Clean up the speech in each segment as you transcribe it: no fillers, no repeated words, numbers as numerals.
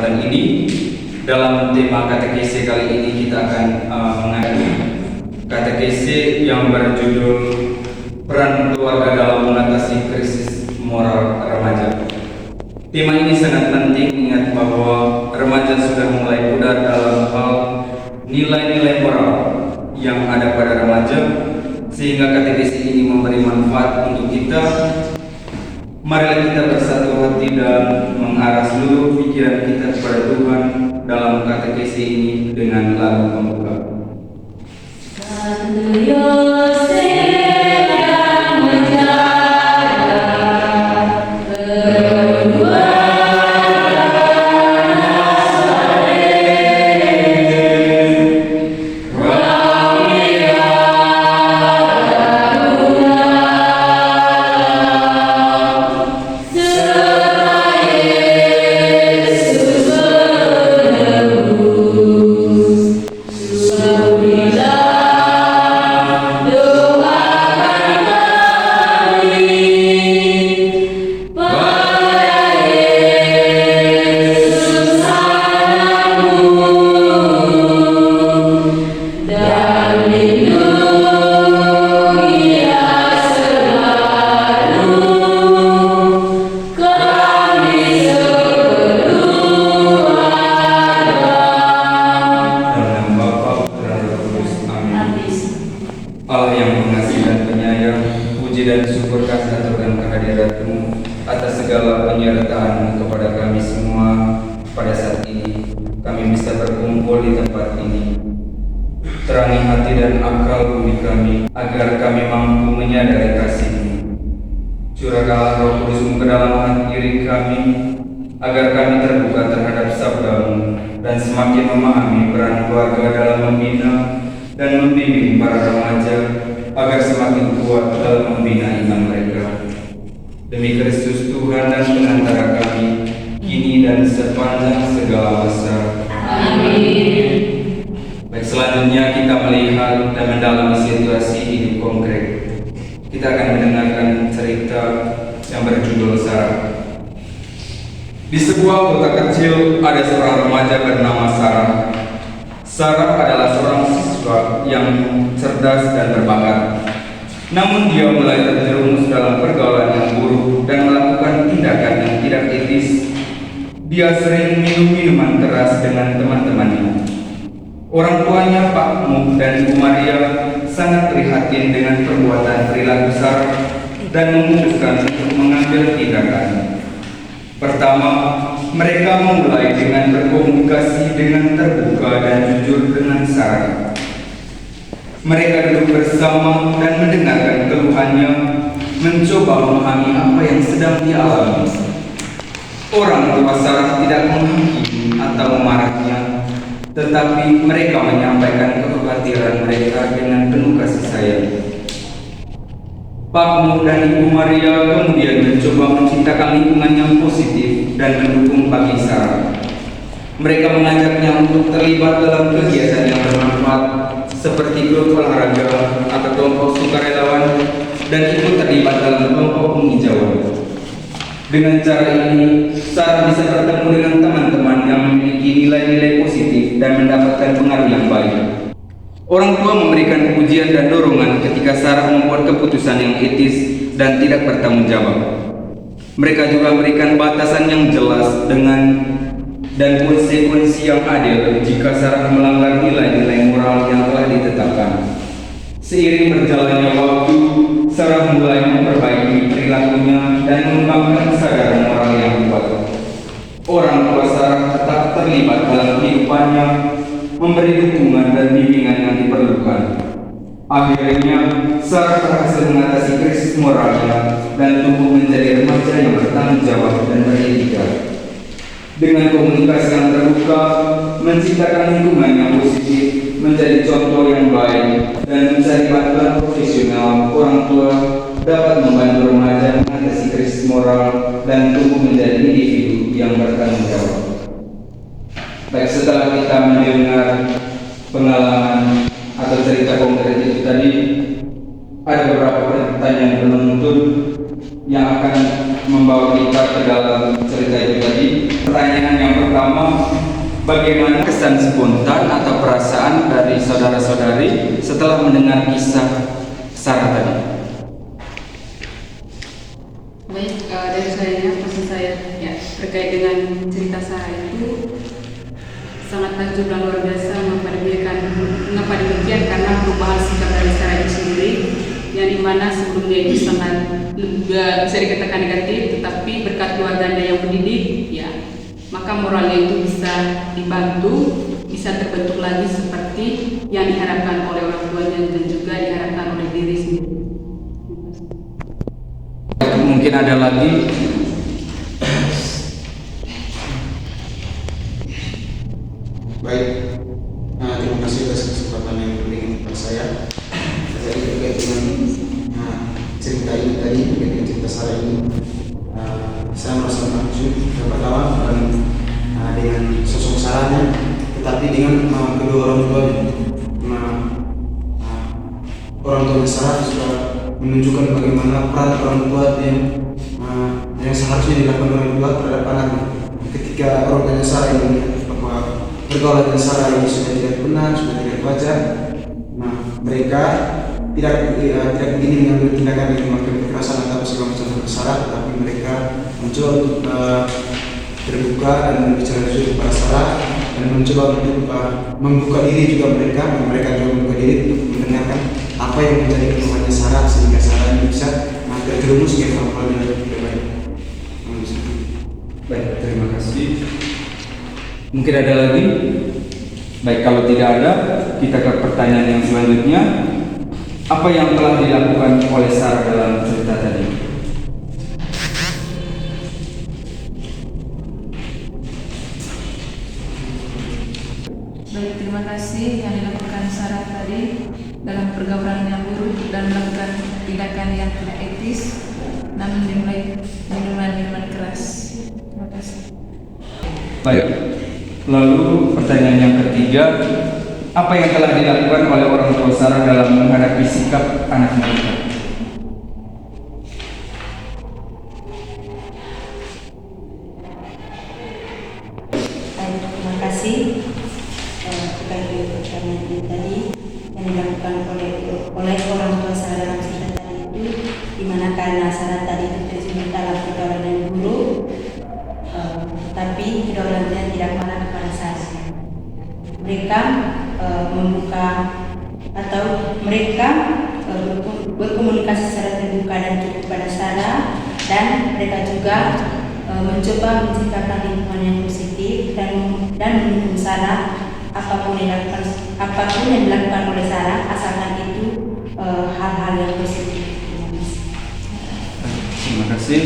kesempatan ini. Dalam tema katekese kali ini kita akan mengadakan katekese yang berjudul Peran Keluarga dalam Mengatasi Krisis Moral Remaja. Tema ini sangat penting, ingat bahwa remaja sudah mulai pudar dalam hal nilai-nilai moral yang ada pada remaja, sehingga katekese ini memberi manfaat untuk kita. Marilah kita bersatu hati dan mengarah seluruh pikiran kita kepada Tuhan dalam katekese ini dengan lagu pembuka. Santo Yosef yang menjaga keluarga Nazaret, Allah yang pengasih dan penyayang, puji dan syukur kami aturkan kehadirat-Mu atas segala penyertaan kepada kami semua pada saat ini. Kami bisa berkumpul di tempat ini. Terangi hati dan akal bumi kami, agar kami mampu menyadari kasih-Mu. Curahkanlah Roh Kudus-Mu ke dalam hati diri kami, agar kami terbuka terhadap sabda-Mu dan semakin memahami peran keluarga dalam membina dan membimbing para remaja agar semakin kuat dalam membina iman mereka. Demi Kristus Tuhan dan Pengantara kami, kini dan sepanjang segala masa. Amin. Baik, selanjutnya kita melihat dan mendalami situasi hidup konkret. Kita akan mendengarkan cerita yang berjudul Sarah. Di sebuah kota kecil ada seorang remaja bernama Sarah. Sarah adalah seorang siswa yang cerdas dan berbakat. Namun dia mulai terjerumus dalam pergaulan yang buruk dan melakukan tindakan yang tidak etis. Dia sering minum minuman keras dengan teman-temannya. Orang tuanya, Pak Mu dan Ibu Maria, sangat prihatin dengan perbuatan perilaku Sarah dan memutuskan untuk mengambil tindakan. Pertama, mereka memulai dengan berkomunikasi dengan terbuka dan jujur dengan Sarah. Mereka duduk bersama dan mendengarkan keluhannya, mencoba memahami apa yang sedang dia alami. Orang tua Sarah tidak menghakimi atau memarahnya, tetapi mereka menyampaikan kekhawatiran mereka dengan penuh kasih sayang. Pak Mu dan Ibu Maria kemudian mencoba menciptakan lingkungan yang positif dan mendukung bagi Sarah. Mereka mengajaknya untuk terlibat dalam kegiatan yang bermanfaat seperti klub olahraga atau kelompok sukarelawan dan ikut terlibat dalam kelompok penghijauan. Dengan cara ini, Sarah bisa bertemu dengan teman-teman yang memiliki nilai-nilai positif dan mendapatkan pengaruh yang baik. Orang tua memberikan pujian dan dorongan ketika Sarah membuat keputusan yang etis dan tidak bertanggung jawab. Mereka juga memberikan batasan yang jelas dan konsekuensi yang adil jika Sarah melanggar nilai-nilai moral yang telah ditetapkan. Seiring berjalannya waktu, Sarah mulai memperbaiki perilakunya dan mengembangkan kesadaran moral yang kuat. Orang tua Sarah tetap terlibat dalam kehidupannya, memberi dukungan dan bimbingan yang diperlukan. Akhirnya, Sarah berhasil mengatasi krisis moralnya dan tumbuh menjadi remaja yang bertanggung jawab dan beretika. Dengan komunikasi yang terbuka, menciptakan lingkungan yang positif, menjadi contoh yang baik, dan mencari bantuan profesional, orang tua dapat membantu remaja mengatasi krisis moral dan tumbuh menjadi individu yang bertanggung jawab. Baik, setelah kita mendengar pengalaman atau cerita konkret itu tadi, ada beberapa pertanyaan penuntut yang akan membawa kita ke dalam cerita itu tadi. tadi. Pertanyaan yang pertama, bagaimana kesan spontan atau perasaan dari saudara-saudari setelah mendengar kisah Sarah tadi? Baik, dari saya, pesan saya ya terkait dengan cerita Sarah itu sangat takjub dan luar biasa. Mengapa demikian? Karena perubahan sikap dari Sarah itu sendiri, yang dimana sebelumnya itu sangat bisa dikatakan negatif, tetapi berkat keluarganya yang mendidik, ya maka moralnya itu bisa dibantu, bisa terbentuk lagi seperti yang diharapkan oleh orang tuanya dan juga diharapkan oleh diri sendiri. Mungkin ada lagi. Baik, terima kasih atas kesempatan yang diberikan kepada saya. Jadi terkait dengan cerita ini tadi, terkait dengan cerita Sarah ini, saya merasa takjub pertama dan dengan sosok Sarahnya, tetapi dengan kedua orang tuanya. Orang tua Sarah sudah menunjukkan bagaimana peran orang tua yang seharusnya dilakukan orang tua terhadap anaknya. Ketika orang tuanya Sarah yang melihat bahwa pergaulan dengan Sarah ini sudah tidak benar, sudah tidak wajar, mereka tidak begini mengambil tindakan yang memakai kekerasan atau segala macam terhadap Sarah, tetapi mereka mencoba untuk terbuka dan berbicara jujur kepada Sarah dan mencoba untuk membuka diri juga mereka juga membuka diri untuk mendengarkan apa yang menjadi keluhannya Sarah, sehingga Sarah ini bisa terjerumus ke hal-hal yang lebih baik. Baik, terima kasih. Mungkin ada lagi? Baik, kalau tidak ada, kita ke pertanyaan yang selanjutnya. Apa yang telah dilakukan oleh Sarah dalam cerita tadi? Baik, terima kasih yang dilakukan Sarah tadi dalam pergaulan yang buruk dan melakukan tindakan yang tidak etis, namun dimulai minuman keras. Terima kasih. Baik, lalu pertanyaan yang ketiga, apa yang telah dilakukan oleh orang tua Sarah dalam menghadapi sikap anak mereka? Terima kasih. Terkait dengan pertanyaan ini tadi yang dilakukan oleh orang tua Sarah dalam cerita tadi itu, dimana karena Sarah tadi terjun dalam pergaulan yang buruk, tapi kedua-duanya tidak marah kepada Sarah. Mereka membuka atau mereka berkomunikasi secara terbuka dan cukup pada Sarah, dan mereka juga mencoba menciptakan lingkungan yang positif dan mendukung Sarah apapun yang dilakukan oleh Sarah, asalkan itu hal-hal yang positif. Terima kasih.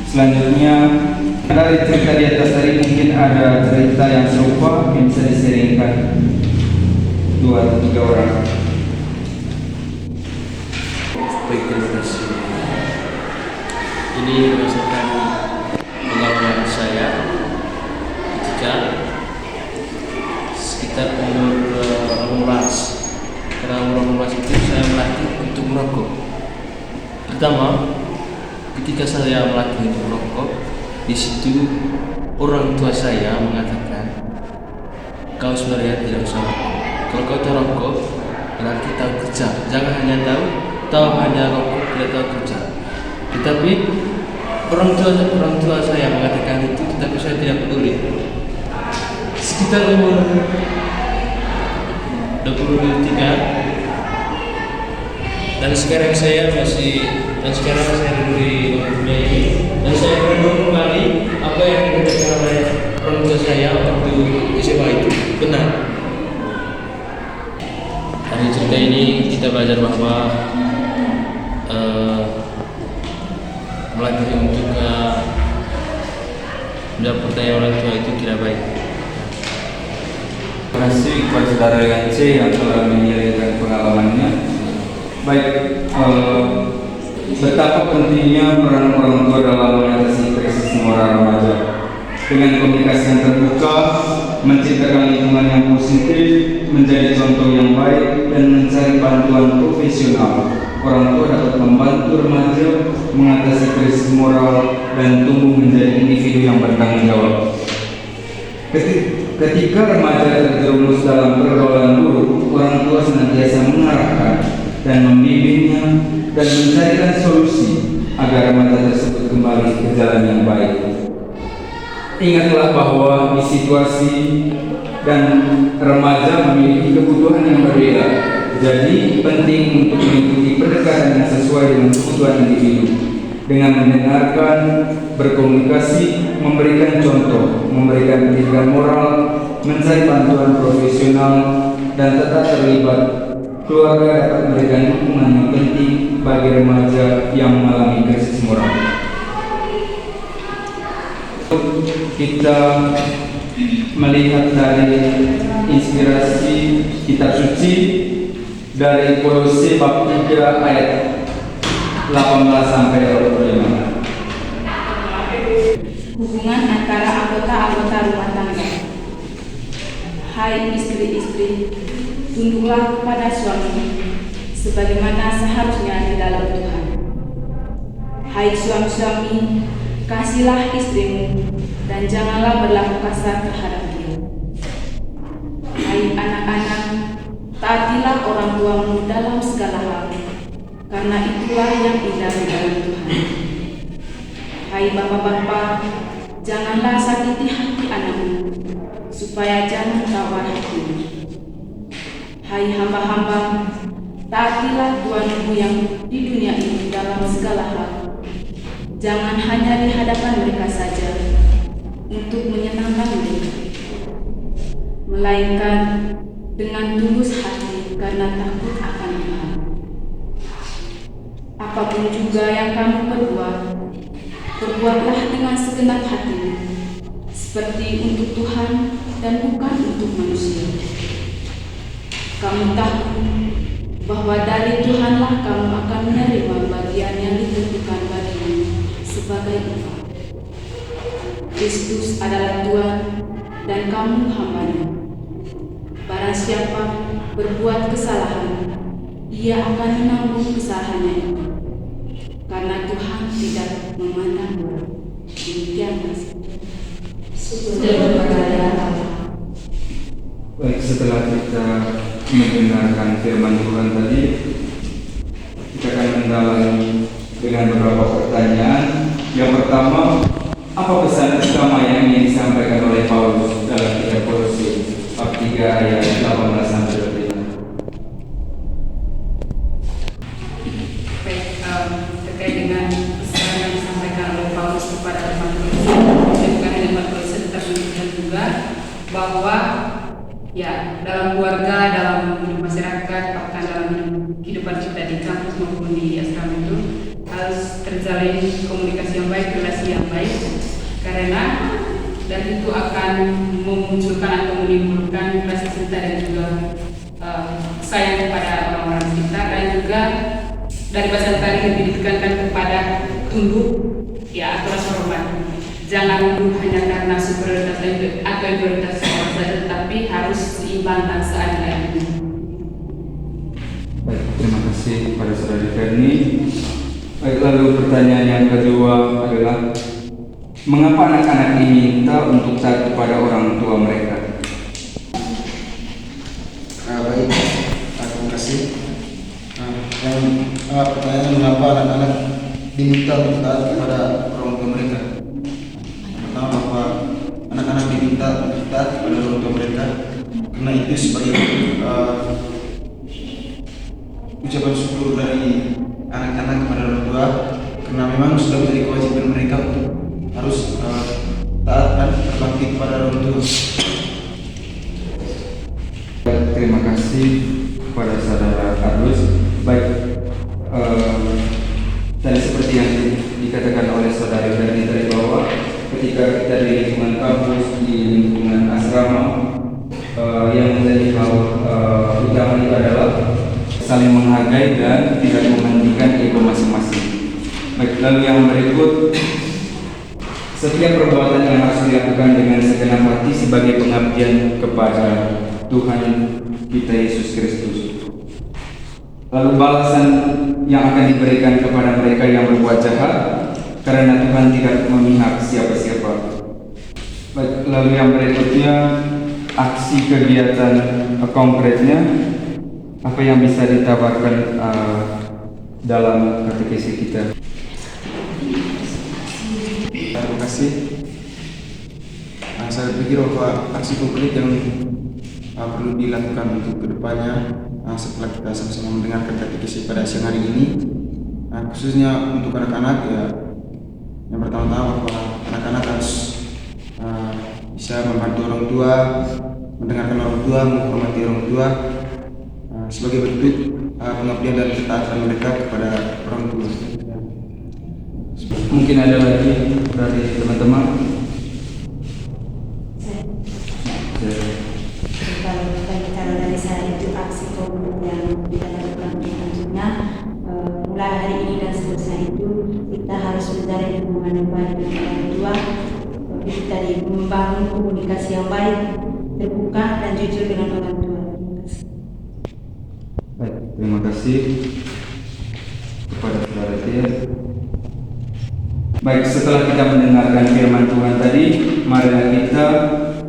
Selanjutnya, dari cerita di atas tadi mungkin ada cerita yang serupa yang bisa diseringkan 2 atau 3 orang. Baik, terima kasih. Ini berdasarkan pengalaman saya ketika sekitar umur 16. Karena umur 16 itu saya melatih untuk merokok. Pertama, ketika saya melatih untuk merokok, di situ orang tua saya mengatakan, kau sebenarnya tidak usah rokok. Kalau kau tahu rokok, berarti tahu kerja. Jangan hanya tahu hanya rokok, tidak tahu kerja. Tetapi orang tua saya mengatakan itu, tetapi saya tidak peduli. Sekitar umur 23 dan sekarang saya diberi dunia ini, dan saya merenung kembali apa yang dikatakan oleh orang tua saya waktu SMA itu benar. Dari cerita ini kita belajar bahwa melatih untuk menjawab pertanyaan orang tua itu tidak baik. Terima kasih kepada saudara dengan C yang telah menyampaikan pengalamannya. Baik, betapa pentingnya peran orang tua dalam mengatasi krisis moral remaja. Dengan komunikasi yang terbuka, menciptakan lingkungan yang positif, menjadi contoh yang baik, dan mencari bantuan profesional orang tua dapat membantu remaja mengatasi krisis moral dan tumbuh menjadi individu yang bertanggung jawab. Ketika remaja terjerumus dalam pergaulan buruk, orang tua senantiasa mengarahkan dan membimbingnya dan mencarikan solusi agar remaja tersebut kembali ke jalan yang baik. Ingatlah bahwa di situasi dan remaja memiliki kebutuhan yang berbeda. Jadi penting untuk mengikuti pendekatan yang sesuai dengan kebutuhan individu dengan mendengarkan, berkomunikasi, memberikan contoh, memberikan pendidikan moral, mencari bantuan profesional, dan tetap terlibat. Keluarga dapat memberikan dukungan yang penting bagi remaja yang mengalami krisis moral. Kita melihat dari inspirasi kitab suci dari Kolose bab 3 ayat 18 sampai 25. Hubungan antara anggota-anggota rumah tangga. Hai istri-istri, tunduklah kepada suami sebagaimana seharusnya di dalam Tuhan. Hai suami-suami, kasihilah istrimu dan janganlah berlaku kasar terhadap dia. Hai anak-anak, taatilah orang tuamu dalam segala hal, karena itulah yang indah di dalam Tuhan. Hai bapak-bapak, janganlah sakiti hati anakmu, supaya jangan tawar hatimu. Hai hamba-hamba, taatilah tuanmu yang di dunia ini dalam segala hal. Jangan hanya di hadapan mereka saja, untuk menyenangkan mereka, melainkan dengan tulus hati karena takut akan Tuhan. Apapun juga yang kamu perbuat, perbuatlah dengan segenap hatimu, seperti untuk Tuhan dan bukan untuk manusia. Kamu tahu bahwa dari Tuhanlah kamu akan menerima bagian yang ditentukan bagimu sebagai upah. Kristus adalah Tuhan dan kamu hamba-Nya. Barang siapa berbuat kesalahan, ia akan menanggung kesalahannya itu, karena Tuhan tidak memandang orang. Demikian Mas. Baik, setelah kita mendengarkan firman Tuhan tadi, kita akan mendalami dengan beberapa pertanyaan. Yang pertama, apa pesan utama yang ingin disampaikan oleh Paulus dalam kitab Kolose bab 3 ayat 18 sampai 25? Baik, terkait dengan pesan yang disampaikan oleh Paulus kepada umat Kolose, dan bukan hanya umat Kolose, tetapi menunjukkan juga bahwa ya dalam keluarga, dalam hidup masyarakat, bahkan dalam kehidupan kita di kampus maupun di asrama itu harus terjalin komunikasi yang baik, relasi yang baik, karena dan itu akan memunculkan atau menimbulkan rasa cinta dan juga sayang kepada orang-orang sekitar, dan juga dari bahasa tadi lebih ditekankan kepada tunduk ya atau rasa hormat. Jangan hanya karena superioritas atau inferioritas orang saja, tetapi harus seimbang dan seadil-adilnya. Baik, terima kasih kepada Saudari Ferni. Baik, lalu pertanyaan yang kedua adalah, mengapa anak-anak diminta untuk taat kepada orang tua mereka? Baik, terima kasih. Pertanyaan mengapa anak-anak diminta untuk taat kepada orang tua mereka? Pertama, bahwa anak-anak diminta untuk taat kepada orang tua mereka karena itu sebagai ucapan syukur dari anak-anak kepada orang tua, karena memang sudah menjadi kewajiban mereka untuk harus taat dan berbakti kepada orang tua. Terima kasih kepada Saudara Carlos. Baik, tadi seperti yang dikatakan oleh Saudari Ferni tadi, bahwa ketika kita di lingkungan kampus, di lingkungan asrama, yang menjadi hal utama itu adalah saling menghargai dan tidak mementingkan ego masing-masing. Baik, lalu yang berikut, setiap perbuatan yang harus dilakukan dengan segenap hati sebagai pengabdian kepada Tuhan kita Yesus Kristus. lalu balasan yang akan diberikan kepada mereka yang berbuat jahat, karena Tuhan tidak memihak siapa-siapa. Baik, lalu yang berikutnya aksi kegiatan konkretnya, apa yang bisa ditawarkan dalam katekesi kita? Terima kasih. Saya pikir bahwa aksi konkret yang perlu dilakukan untuk kedepannya setelah kita sama-sama mendengarkan katekesi pada siang hari ini, khususnya untuk anak-anak ya, yang pertama-tama bahwa anak-anak harus bisa membantu orang tua, mendengarkan orang tua, menghormati orang tua sebagai bentuk pengabdian dan ketaatan mereka kepada orang tua. Mungkin ada lagi dari teman-teman? Kalau kita bicara dari saya itu aksi konkret yang kita lakukan selanjutnya, mulai hari ini dan seterusnya itu kita harus mencari hubungan yang baik dengan orang tua. Itu tadi membangun komunikasi yang baik, terbuka dan jujur dengan orang tua. Terima kasih. Baik, terima kasih kepada saudara Tia. Baik, setelah kita mendengarkan firman Tuhan tadi, marilah kita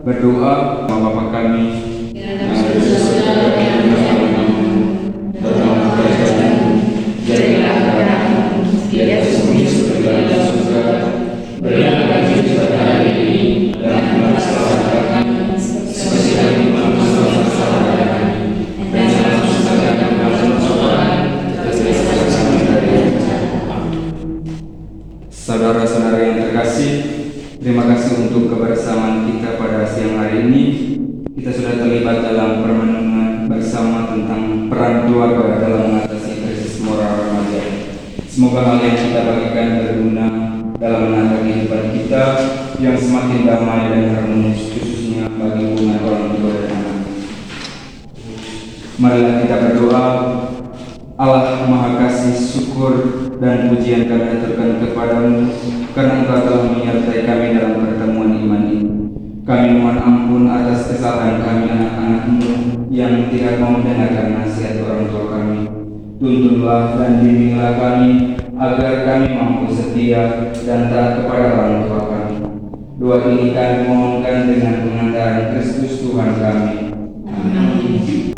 berdoa. Bapa kami yang ada di surga, jadilah kerajaan-Mu di atas bumi seperti di dalam surga. Berilah kami pada hari ini dan ampunilah kesalahan kami seperti kami mengampuni kesalahan kami, dan jangan masukkan kami dalam pencobaan, tetapi bebaskan kami dari yang jahat. Saudara-saudara yang terkasih, terima kasih untuk kebersamaan kita pada siang hari ini. Kita sudah terlibat dalam permenungan bersama tentang peran keluarga dalam mengatasi krisis moral remaja. Semoga hal yang kita bagikan berguna dalam menata kehidupan kita yang semakin damai dan harmonis, khususnya bagi hubungan orang tua dan anak. Marilah kita berdoa. Allah Maha Kasih, syukur dan pujian kami aturkan kepadamu karena Engkau telah menyertai kami dalam pertemuan iman ini. Kami mohon ampun atas kesalahan kami anak-anak-Mu yang tidak mau mendengarkan nasihat orang tua kami. Tuntunlah dan bimbinglah kami agar kami mampu setia dan taat kepada orang tua kami. Doa ini kami mohonkan dengan pengantaran Kristus Tuhan kami. Amin.